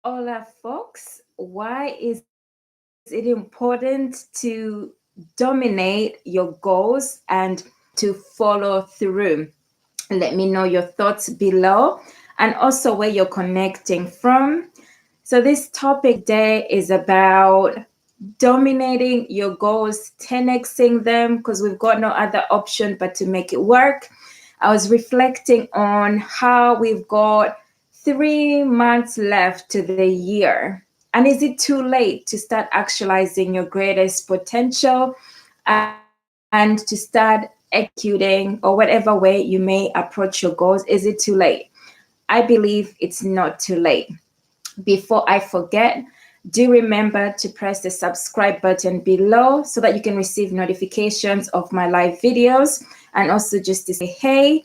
Hola, folks. Why is it important to dominate your goals and to follow through? Let me know your thoughts below and also where you're connecting from. So, this topic today is about dominating your goals, 10xing them, because we've got no other option but to make it work. I was reflecting on how we've got 3 months left to the year. And is it too late to start actualizing your greatest potential and to start executing, or whatever way you may approach your goals? Is it too late? I believe it's not too late. Before I forget, do remember to press the subscribe button below so that you can receive notifications of my live videos, and also just to say hey.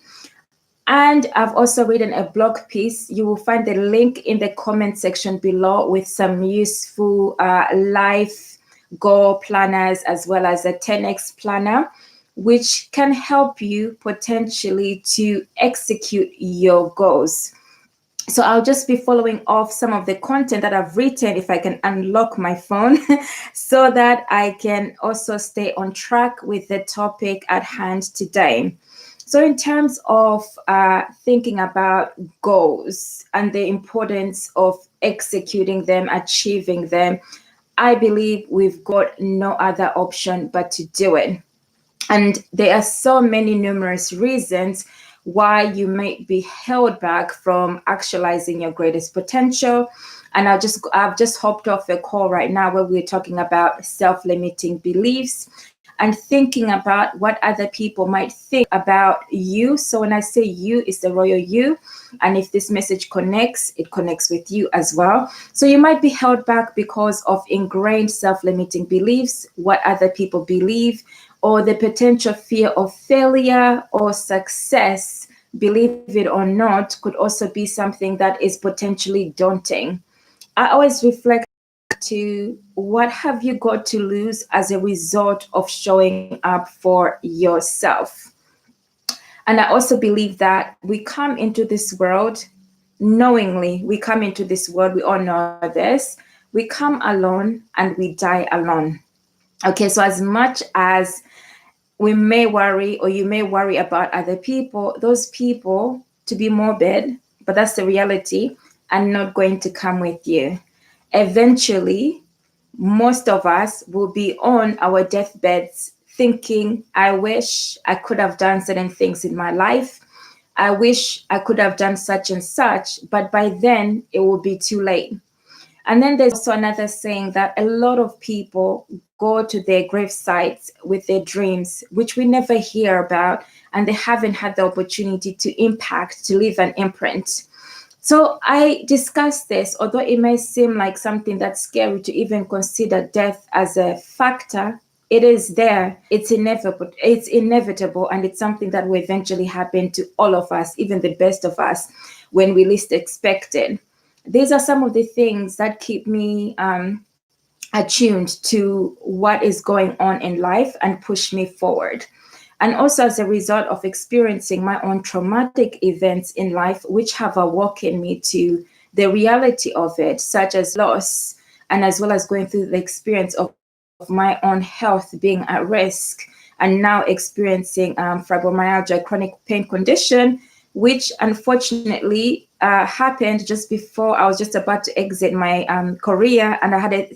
And I've also written a blog piece. You will find the link in the comment section below with some useful life goal planners as well as a 10x planner, which can help you potentially to execute your goals. So I'll just be following off some of the content that I've written if I can unlock my phone so that I can also stay on track with the topic at hand today. So in terms of thinking about goals and the importance of executing them, achieving them, I believe we've got no other option but to do it. And there are so many numerous reasons why you may be held back from actualizing your greatest potential. And I've just hopped off a call right now where we're talking about self-limiting beliefs and thinking about what other people might think about you. So when I say you, it's the royal you. And if this message connects, it connects with you as well. So you might be held back because of ingrained self-limiting beliefs, what other people believe, or the potential fear of failure or success, believe it or not, could also be something that is potentially daunting. I always reflect to what have you got to lose as a result of showing up for yourself. And I also believe that we come into this world knowingly, we come into this world, we all know this, we come alone and we die alone. Okay, so as much as we may worry, or you may worry about other people, those people, to be morbid, but that's the reality, are not going to come with you. Eventually, most of us will be on our deathbeds thinking, I wish I could have done certain things in my life. I wish I could have done such and such, but by then it will be too late. And then there's also another saying that a lot of people go to their grave sites with their dreams, which we never hear about, and they haven't had the opportunity to impact, to leave an imprint. So I discussed this, although it may seem like something that's scary to even consider death as a factor. It is there. It's inevitable, and it's something that will eventually happen to all of us, even the best of us, when we least expect it. These are some of the things that keep me attuned to what is going on in life and push me forward. And also as a result of experiencing my own traumatic events in life, which have awoken me to the reality of it, such as loss, and as well as going through the experience of my own health being at risk, and now experiencing fibromyalgia, chronic pain condition, which unfortunately happened just before I was just about to exit my career, and I had a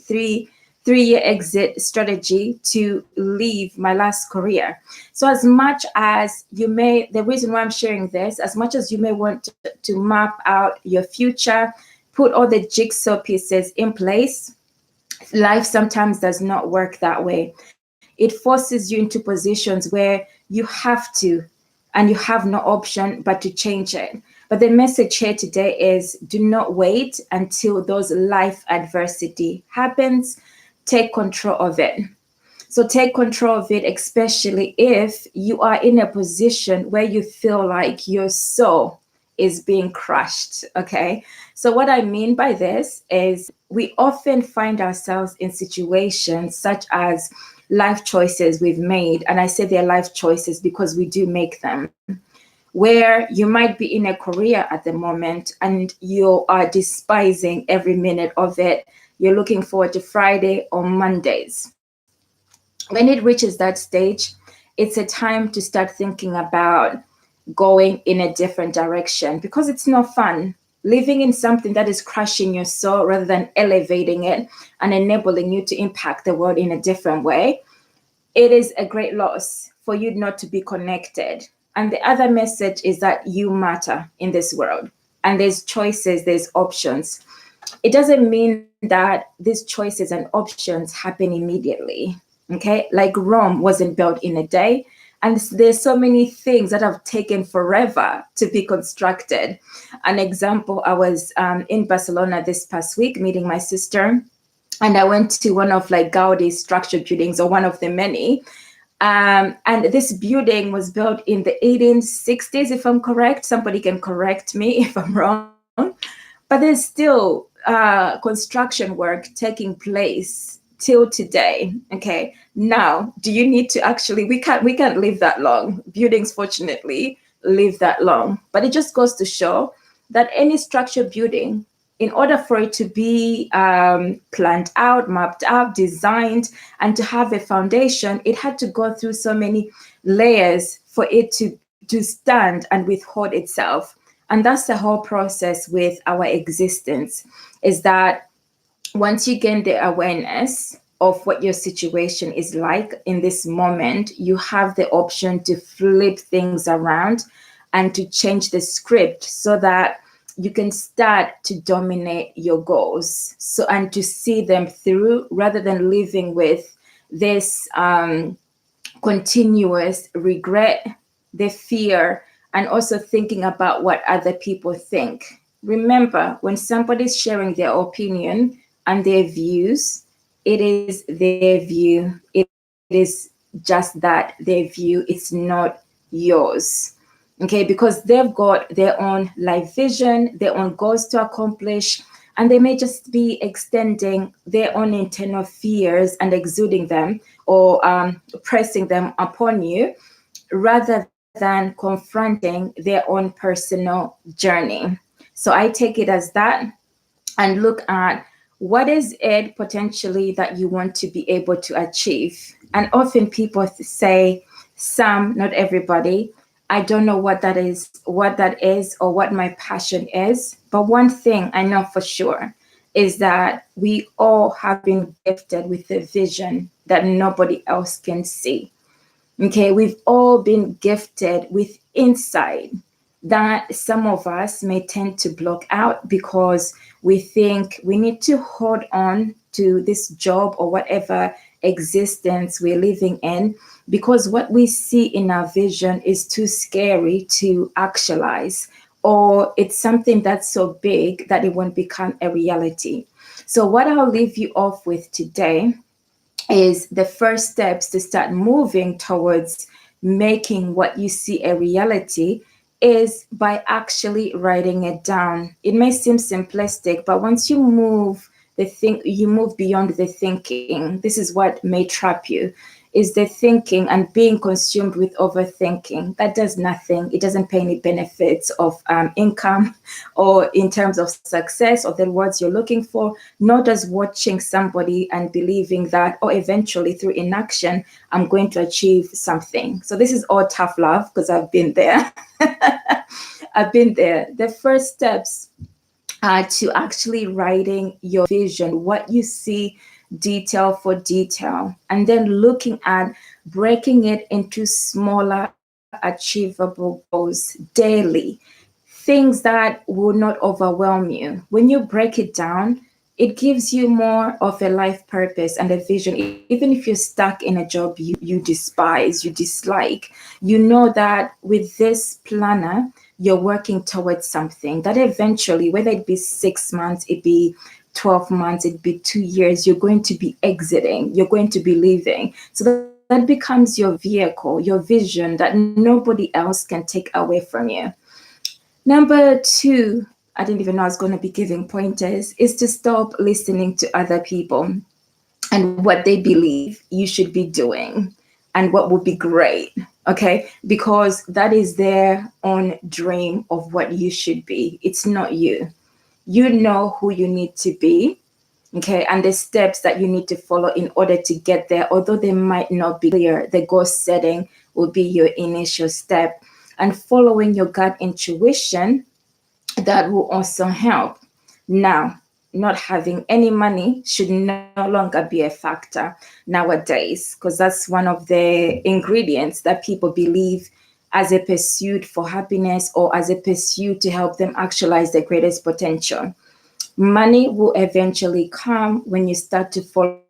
three-year exit strategy to leave my last career. So as much as you may, the reason why I'm sharing this, as much as you may want to map out your future, put all the jigsaw pieces in place, life sometimes does not work that way. It forces you into positions where you have to, and you have no option but to change it. But the message here today is do not wait until those life adversity happens. Take control of it. So take control of it, especially if you are in a position where you feel like your soul is being crushed. Okay. So what I mean by this is we often find ourselves in situations such as life choices we've made. And I say they're life choices because we do make them, where you might be in a career at the moment and you are despising every minute of it. You're looking forward to Friday or Mondays. When it reaches that stage, it's a time to start thinking about going in a different direction, because it's not fun living in something that is crushing your soul rather than elevating it and enabling you to impact the world in a different way. It is a great loss for you not to be connected. And the other message is that you matter in this world, and there's choices, there's options. It doesn't mean that these choices and options happen immediately. Okay, like Rome wasn't built in a day, and there's so many things that have taken forever to be constructed. An example, I was in Barcelona this past week meeting my sister, and I went to one of like Gaudi's structured buildings, or one of the many. And this building was built in the 1860s, if I'm correct. Somebody can correct me if I'm wrong. But there's still construction work taking place till today. Okay. Now, do you need to actually, we can't live that long. Buildings, fortunately, live that long. But it just goes to show that any structured building, in order for it to be planned out, mapped out, designed, and to have a foundation, it had to go through so many layers for it to stand and withhold itself. And that's the whole process with our existence, is that once you gain the awareness of what your situation is like in this moment, you have the option to flip things around and to change the script so that you can start to dominate your goals, so, and to see them through rather than living with this continuous regret, the fear, and also thinking about what other people think. Remember, when somebody's sharing their opinion and their views, it is their view. It is just that, their view. It's not yours. Okay, because they've got their own life vision, their own goals to accomplish, and they may just be extending their own internal fears and exuding them, or pressing them upon you, rather than confronting their own personal journey. So I take it as that, and look at what is it potentially that you want to be able to achieve. And often people say, some, not everybody, I don't know what that is, or what my passion is. But one thing I know for sure is that we all have been gifted with a vision that nobody else can see. Okay, we've all been gifted with insight that some of us may tend to block out because we think we need to hold on to this job or whatever existence we're living in, because what we see in our vision is too scary to actualize, or it's something that's so big that it won't become a reality. So what I'll leave you off with today is the first steps to start moving towards making what you see a reality is by actually writing it down. It may seem simplistic, but once you move you move beyond the thinking. This is what may trap you, is the thinking and being consumed with overthinking. That does nothing. It doesn't pay any benefits of income or in terms of success or the words you're looking for, nor does watching somebody and believing that, oh, eventually through inaction, I'm going to achieve something. So this is all tough love, because I've been there. I've been there. The first steps to actually writing your vision, what you see detail for detail, and then looking at breaking it into smaller achievable goals daily, things that will not overwhelm you. When you break it down, it gives you more of a life purpose and a vision. Even if you're stuck in a job you despise, you dislike, you know that with this planner, you're working towards something that eventually, whether it be 6 months, it be 12 months, it'd be 2 years, you're going to be exiting, you're going to be leaving. So that becomes your vehicle, your vision that nobody else can take away from you. Number 2, I didn't even know I was going to be giving pointers, is to stop listening to other people and what they believe you should be doing and what would be great. Okay, because that is their own dream of what you should be. It's not you. You know who you need to be, okay, and the steps that you need to follow in order to get there. Although they might not be clear, the goal setting will be your initial step, and following your gut intuition, that will also help. Now, not having any money should no longer be a factor nowadays, because that's one of the ingredients that people believe as a pursuit for happiness or as a pursuit to help them actualize their greatest potential. Money will eventually come when you start to follow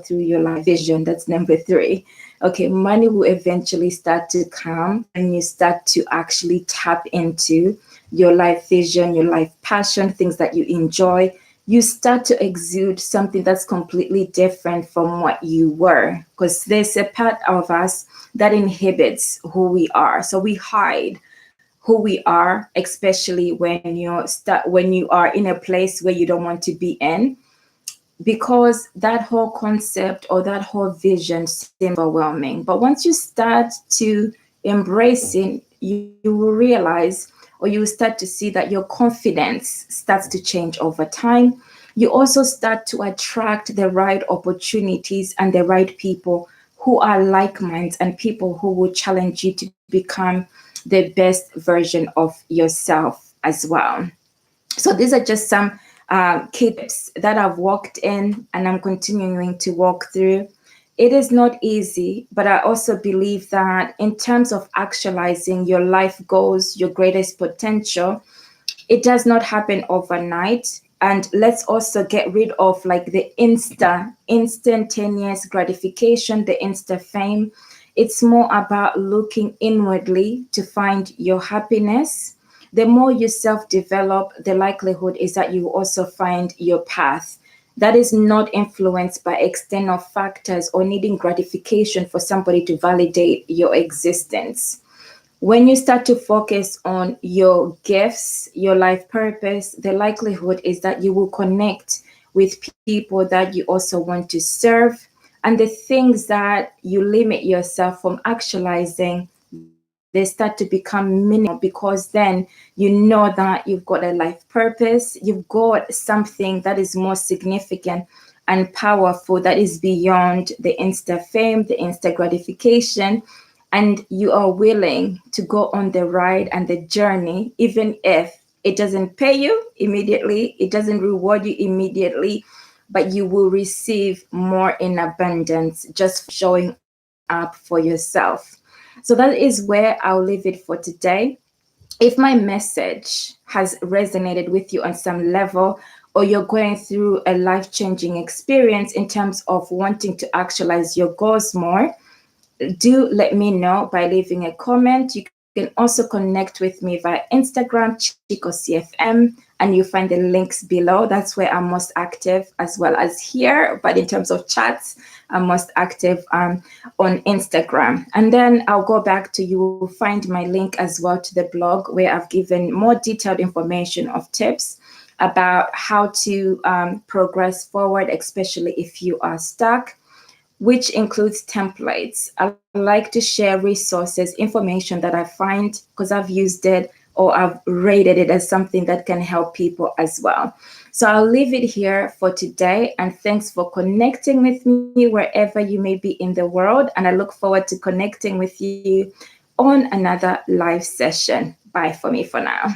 through your life vision. That's number three. Okay, money will eventually start to come when you start to actually tap into your life vision, your life passion, things that you enjoy. You start to exude something that's completely different from what you were, because there's a part of us that inhibits who we are. So we hide who we are, especially when you are in a place where you don't want to be in, because that whole concept or that whole vision seems overwhelming. But once you start to embrace it, you will realize, or you will start to see that your confidence starts to change over time. You also start to attract the right opportunities and the right people who are like minds, and people who will challenge you to become the best version of yourself as well. So these are just some key tips that I've walked in and I'm continuing to walk through. It is not easy, but I also believe that in terms of actualizing your life goals, your greatest potential, it does not happen overnight. And let's also get rid of like the instantaneous gratification, the insta fame. It's more about looking inwardly to find your happiness. The more you self develop, the likelihood is that you will also find your path that is not influenced by external factors or needing gratification for somebody to validate your existence. When you start to focus on your gifts, your life purpose, the likelihood is that you will connect with people that you also want to serve. And the things that you limit yourself from actualizing, they start to become minimal, because then you know that you've got a life purpose, you've got something that is more significant and powerful, that is beyond the insta fame, the insta gratification, and you are willing to go on the ride and the journey, even if it doesn't pay you immediately, it doesn't reward you immediately, but you will receive more in abundance just showing up for yourself. So that is where I'll leave it for today. If my message has resonated with you on some level, or you're going through a life changing experience in terms of wanting to actualize your goals more, do let me know by leaving a comment. You can also connect with me via Instagram, ChikoCFM, and you find the links below. That's where I'm most active, as well as here. But in terms of chats, I'm most active on Instagram. And then I'll go back to, you will find my link as well to the blog, where I've given more detailed information of tips about how to progress forward, especially if you are stuck, which includes templates. I like to share resources, information that I find because I've used it or I've rated it as something that can help people as well. So I'll leave it here for today, and thanks for connecting with me wherever you may be in the world. And I look forward to connecting with you on another live session. Bye for me for now.